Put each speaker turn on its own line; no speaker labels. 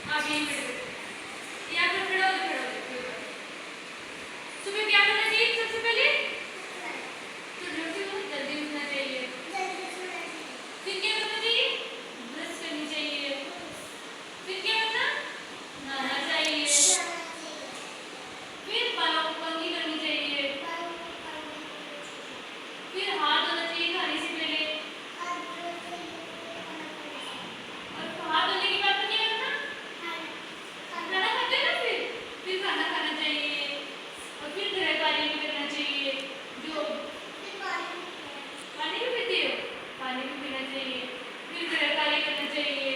आप यहीं बैठो, यहाँ पर खड़ा हो जाओ, खड़ा हो जाओ। सुबह क्या करना चाहिए सबसे पहले? तो जल्दी उठना चाहिए। फिर क्या करना चाहिए? ब्रश करनी चाहिए। फिर क्या करना? नहाना चाहिए। फिर बालों को कंघी करनी चाहिए। फिर हाथ धोना चाहिए खाने से पहले। और हाथ धोने के बाद में क्या करना? खाना खाते हैं ना, फिर खाना खाना चाहिए। और फिर घर कार्य भी करना चाहिए। जो पानी भी पीते हो, पानी भी पीना चाहिए। फिर घर कार्य करना चाहिए।